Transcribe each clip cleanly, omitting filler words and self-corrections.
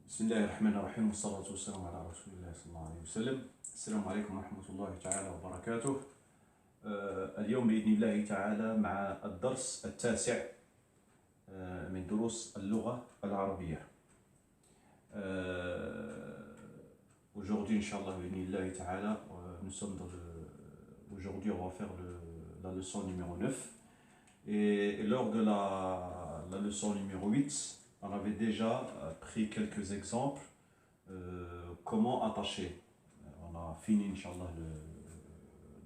بسم الله الرحمن الرحيم والصلاة والسلام على رسول الله صلى الله عليه وسلم. السلام عليكم ورحمة الله تعالى وبركاته. اليوم بإذن الله تعالى مع الدرس التاسع من دروس اللغة العربية. Aujourd'hui, Inch'Allah, بإذن تعالى, nous sommes aujourd'hui, on va faire la leçon numéro 9. Et lors de la leçon numéro 8, on avait déjà pris quelques exemples comment attacher. On a fini, Inch'Allah,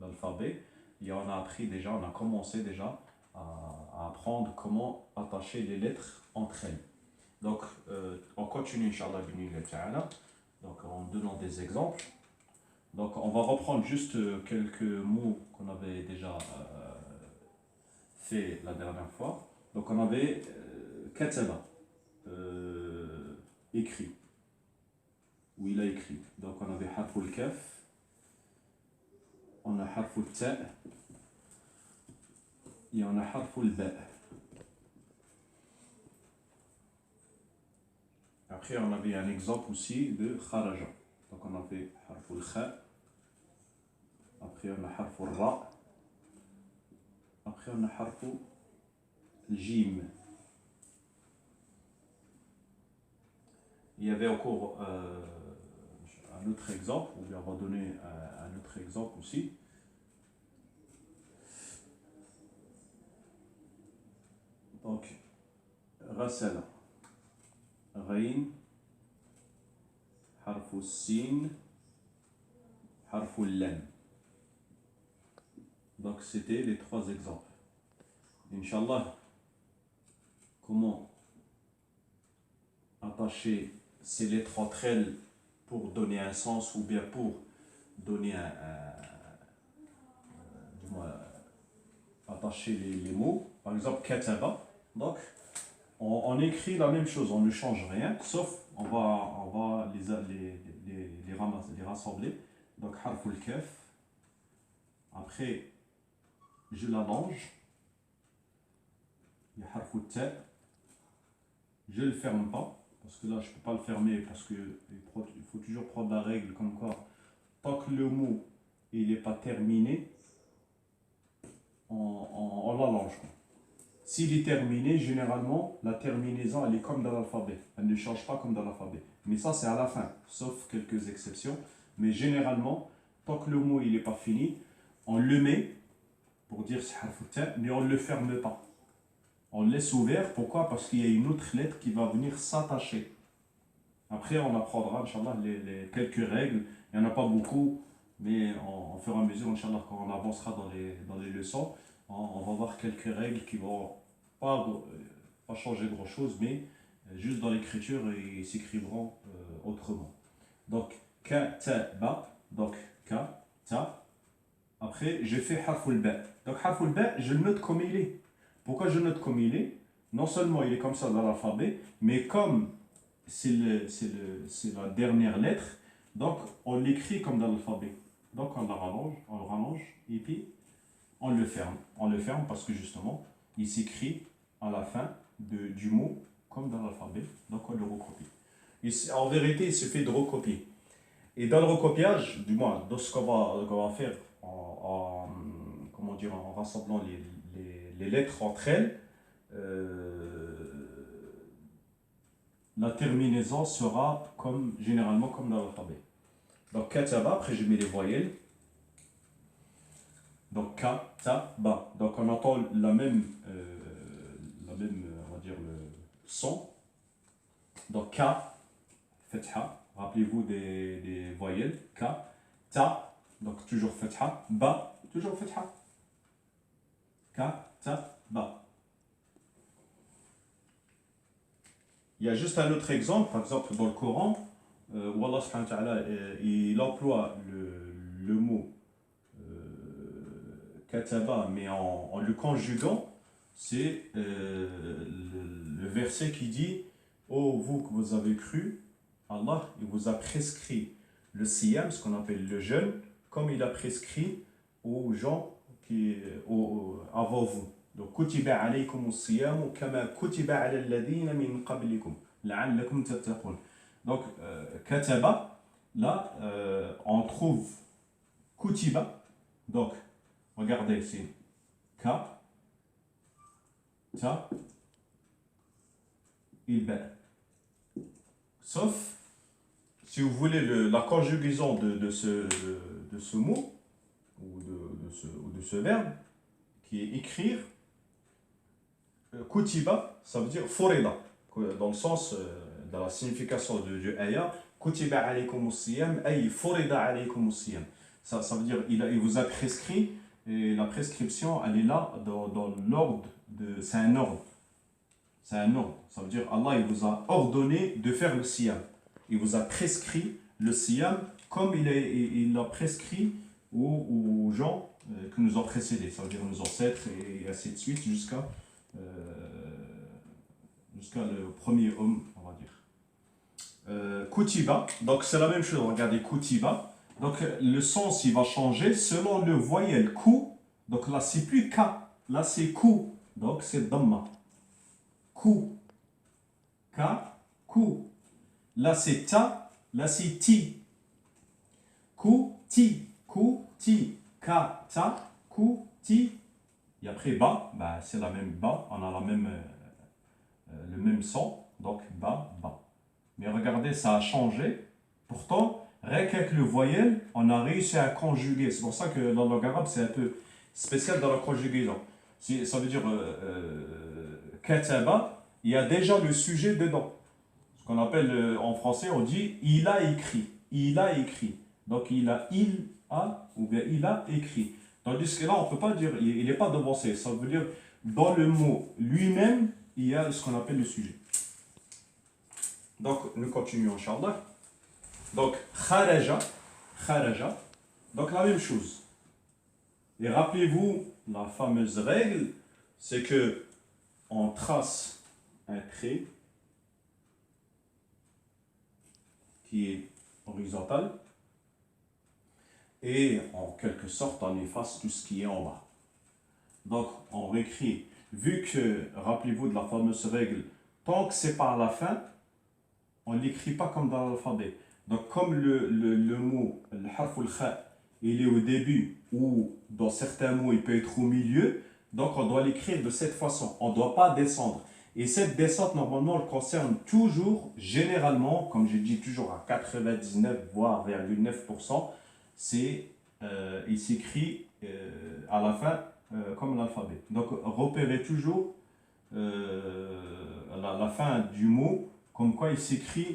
l'alphabet. Et on a appris déjà, on a commencé déjà à apprendre comment attacher les lettres entre elles. Donc, on continue, Inch'Allah, donc en donnant des exemples. Donc, on va reprendre juste quelques mots qu'on avait déjà fait la dernière fois. Donc, on avait kataba, écrit, où il a écrit. Donc, on avait harful kaf, on a harful ta, et on a harful ba. Après, on avait un exemple aussi de kharaja. Donc, on avait harful kha. Après, on a harful ra. Après, on a harful jim. Il y avait encore un autre exemple, ou bien on va donner un autre exemple aussi. Donc, rasala, rain, harfu sin, harfu lam. Donc, c'était les trois exemples. Inch'Allah, comment attacher ces lettres entre elles pour donner un sens ou bien pour donner attacher les mots. Par exemple, kataba. Donc, on écrit la même chose, on ne change rien, sauf on va les rassembler. Donc, harful kaf. Après, je l'allonge. Le harful ta. Je ne le ferme pas. Parce que là, je ne peux pas le fermer parce qu'il faut toujours prendre la règle comme quoi, tant que le mot n'est pas terminé, on l'allonge. S'il est terminé, généralement, la terminaison, elle est comme dans l'alphabet. Elle ne change pas comme dans l'alphabet. Mais ça, c'est à la fin, sauf quelques exceptions. Mais généralement, tant que le mot n'est pas fini, on le met, pour dire c'est harf ta, mais on ne le ferme pas. On laisse ouvert, pourquoi? Parce qu'il y a une autre lettre qui va venir s'attacher. Après, on apprendra, Inch'Allah, les quelques règles. Il n'y en a pas beaucoup, mais au fur et à mesure, Inch'Allah, quand on avancera dans les leçons, on va voir quelques règles qui ne vont pas changer grand-chose, mais juste dans l'écriture, ils s'écriveront autrement. Donc, ka, ta, ba. Donc, ka, ta. Après, j'ai fait harful ba. Donc, harful ba, je le note comme il est. Pourquoi je note comme il est? Non seulement il est comme ça dans l'alphabet, mais comme c'est la dernière lettre, donc on l'écrit comme dans l'alphabet. Donc on le rallonge, et puis on le ferme. On le ferme parce que justement, il s'écrit à la fin du mot comme dans l'alphabet, donc on le recopie. En vérité, il suffit de recopier. Et dans le recopiage, du moins, dans ce qu'on va faire en rassemblant les lettres entre elles, la terminaison sera généralement comme dans l'alphabet. Donc kataba, après je mets les voyelles. Donc kataba. Donc on entend la même on va dire le son. Donc ka, fatha. Rappelez-vous des voyelles. Ka, ta. Donc toujours fatha. Ba, toujours fatha. Ka, ta, ba. Il y a juste un autre exemple, par exemple dans le Coran, où Allah subhanahu wa ta'ala, il emploie le mot kataba, mais en le conjuguant, c'est le verset qui dit: ô vous que vous avez cru, Allah il vous a prescrit le siyam, ce qu'on appelle le jeûne, comme il a prescrit aux gens avant vous. Donc, kutiba alaykum as-siyam kama kutiba ala alladhina min qablikum la'allakum tattaqun. Donc, kataba, là, on trouve kutiba. Donc, regardez, c'est ka, ta, il. Sauf, si vous voulez, la conjugaison de ce mot, ou de ce verbe, qui est écrire, kutiba, ça veut dire forida, dans le sens, dans la signification du ayah, kutiba alaykum siyam, ay forida alaykum siyam. Ça veut dire, il vous a prescrit, et la prescription, elle est là, dans l'ordre, c'est un ordre. C'est un ordre. Ça veut dire Allah il vous a ordonné de faire le siyam. Il vous a prescrit le siyam comme il l'a prescrit aux gens qui nous ont précédés. Ça veut dire nos ancêtres et ainsi de suite jusqu'à le premier homme, on va dire. Kutiba, donc c'est la même chose. Regardez kutiba. Donc le sens il va changer selon le voyelle ku. Donc là c'est plus ka, là c'est ku. Donc c'est dhamma. Ku, ka, ku. Là c'est ta, là c'est ti. Ku, ti, ka, ta, ku, ti. Et après ba, c'est la même ba, on a le même son, donc ba, ba. Mais regardez, ça a changé. Pourtant, rien qu'avec le voyelle, on a réussi à conjuguer. C'est pour ça que dans la langue arabe, c'est un peu spécial dans la conjugaison. Ça veut dire kataba, il y a déjà le sujet dedans. Ce qu'on appelle en français, on dit il a écrit. Il a écrit. Donc il a ou bien il a écrit. Tandis que là, on ne peut pas dire, il n'est pas devancé. Ça veut dire, dans le mot lui-même, il y a ce qu'on appelle le sujet. Donc, nous continuons, Inch'Allah. Donc, kharaja. Donc, la même chose. Et rappelez-vous, la fameuse règle, c'est que on trace un trait qui est horizontal et en quelque sorte on efface tout ce qui est en bas. Donc on réécrit, vu que, rappelez-vous de la fameuse règle, tant que c'est par la fin, on ne l'écrit pas comme dans l'alphabet. Donc comme le mot, le harful kha, il est au début ou dans certains mots il peut être au milieu, donc on doit l'écrire de cette façon, on ne doit pas descendre. Et cette descente, normalement, elle concerne toujours, généralement, comme je dis toujours à 99, voire 9%, il s'écrit à la fin comme l'alphabet. Donc, repérez toujours la fin du mot, comme quoi il s'écrit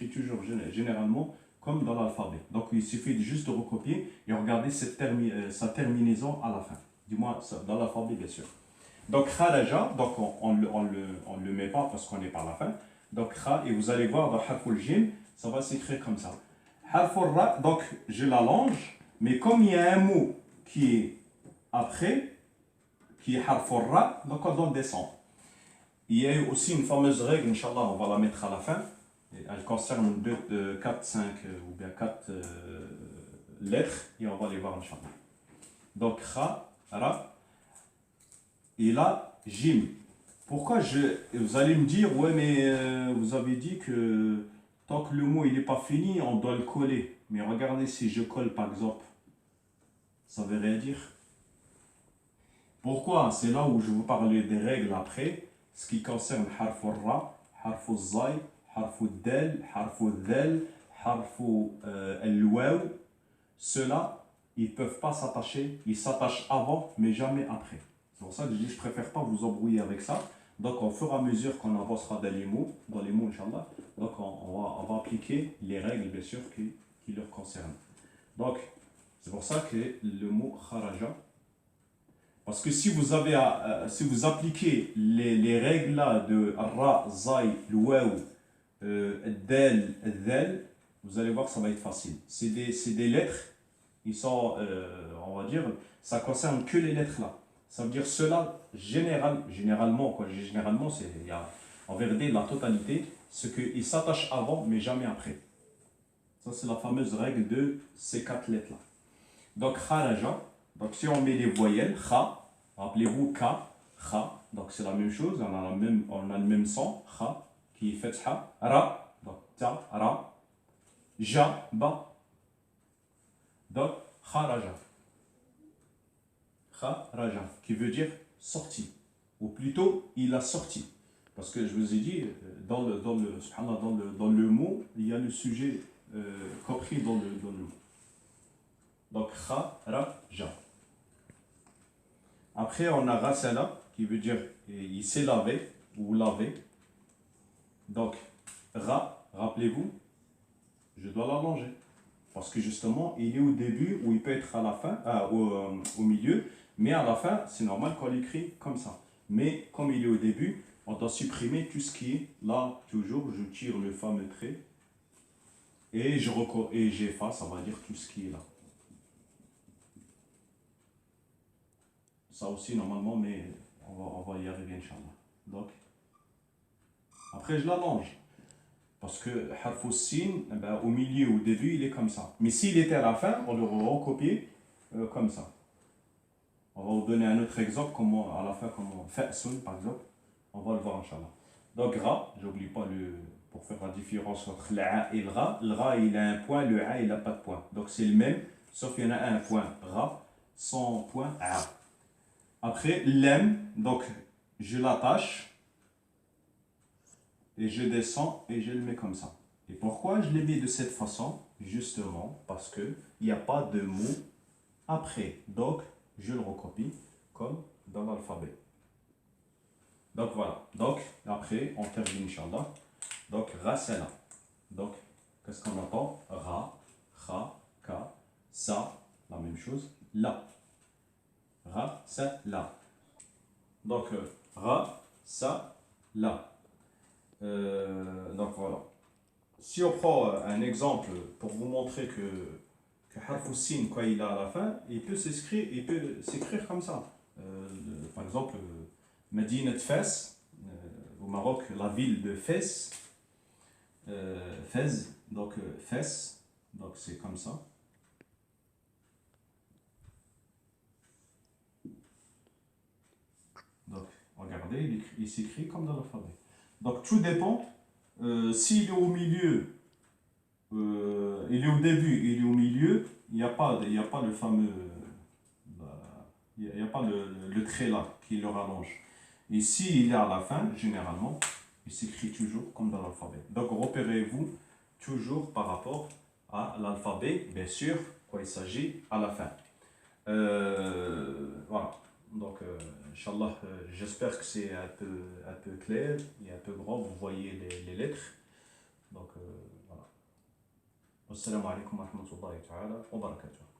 toujours généralement comme dans l'alphabet. Donc, il suffit juste de recopier et regarder sa terminaison à la fin. Du moins, dans l'alphabet, bien sûr. Donc, kharaja, donc on le met pas parce qu'on est par la fin. Donc, kha, et vous allez voir dans harful jim, ça va s'écrire comme ça. Harful ra, donc je l'allonge, mais comme il y a un mot qui est après, qui est harful ra, donc on doit descendre. Il y a aussi une fameuse règle, Inch'Allah, on va la mettre à la fin. Elle concerne 4, 5 ou bien 4 lettres, et on va les voir, Inch'Allah. Donc, kha, ra. Et là, jim. Pourquoi vous allez me dire, ouais, mais vous avez dit que tant que le mot n'est pas fini, on doit le coller. Mais regardez, si je colle par exemple, ça veut rien dire. Pourquoi? C'est là où je vous parler des règles après, ce qui concerne harfu ra, harfu zay, harfu del, harfu dhel, harfu al-waw. Ceux-là, ils ne peuvent pas s'attacher, ils s'attachent avant, mais jamais après. C'est pour ça que je dis, je préfère pas vous embrouiller avec ça. Donc, au fur et à mesure qu'on avancera dans les mots, Inch'Allah, donc on va appliquer les règles, bien sûr, qui leur concernent. Donc, c'est pour ça que le mot kharaja, parce que si vous appliquez les règles là de ra, zay, l'ouaou, del, dhel, vous allez voir que ça va être facile. C'est des lettres, ils sont, on va dire, ça concerne que les lettres là. Ça veut dire cela, généralement, il y a en vérité la totalité, c'est qu'il s'attache avant, mais jamais après. Ça, c'est la fameuse règle de ces 4 lettres-là. Donc, kharaja, donc si on met les voyelles, kha, rappelez-vous, ka, kha, donc c'est la même chose, on a le même son, kha, qui est fatha, ra, donc Jaba. Donc, kharaja. Kharaja, qui veut dire sorti. Ou plutôt, il a sorti. Parce que je vous ai dit, dans le mot, il y a le sujet compris dans le mot. Donc, kharaja. Après, on a rasala, qui veut dire il s'est lavé ou lavé. Donc, rappelez-vous, je dois la manger. Parce que justement, il est au début ou il peut être à la fin, au milieu, mais à la fin, c'est normal qu'on l'écrit comme ça. Mais comme il est au début, on doit supprimer tout ce qui est là, toujours, je tire le fameux trait et j'efface, on va dire, tout ce qui est là. Ça aussi, normalement, mais on va y arriver, Inch'Allah. Donc, après, je la mange. Parce que harf sin, au milieu, au début, il est comme ça. Mais s'il était à la fin, on l'aurait recopié comme ça. On va vous donner un autre exemple, comment, à la fin, comment fa'sun, par exemple. On va le voir, Inch'Allah. Donc, ra, j'oublie pas pour faire la différence entre l'a et le ra. Le ra, il a un point, le a, il n'a pas de point. Donc, c'est le même, sauf qu'il y en a un point ra, sans point a. Après, lem, donc, je l'attache et je descends et je le mets comme ça. Et pourquoi je l'ai mis de cette façon? Justement parce qu'il n'y a pas de mot après. Donc, je le recopie comme dans l'alphabet. Donc, voilà. Donc, après, on termine, Inch'Allah. Donc, rasala. Donc, qu'est-ce qu'on entend? Ra, kha, ka, sa, la même chose. La. Ra, sa, la. Donc, ra, sa, la. Donc, voilà. Si on prend un exemple pour vous montrer que harf sin, quoi il a à la fin, il peut s'écrire comme ça. Par exemple, Medinat Fès, au Maroc, la ville de Fès, Fès, donc Fès, donc c'est comme ça. Donc, regardez, il s'écrit comme dans l'alphabet. Donc, tout dépend. S'il est au milieu, il est au début, il est au milieu, il n'y a pas le fameux, il n'y a pas le trait là qui le rallonge. Et s'il est à la fin, généralement, il s'écrit toujours comme dans l'alphabet. Donc repérez-vous toujours par rapport à l'alphabet, bien sûr, quoi il s'agit à la fin. Voilà. Donc, Inch'Allah, j'espère que c'est un peu clair et un peu grand. Vous voyez les lettres. Donc, voilà. Wassalamu alaikum wa rahmatullahi wa barakatuh.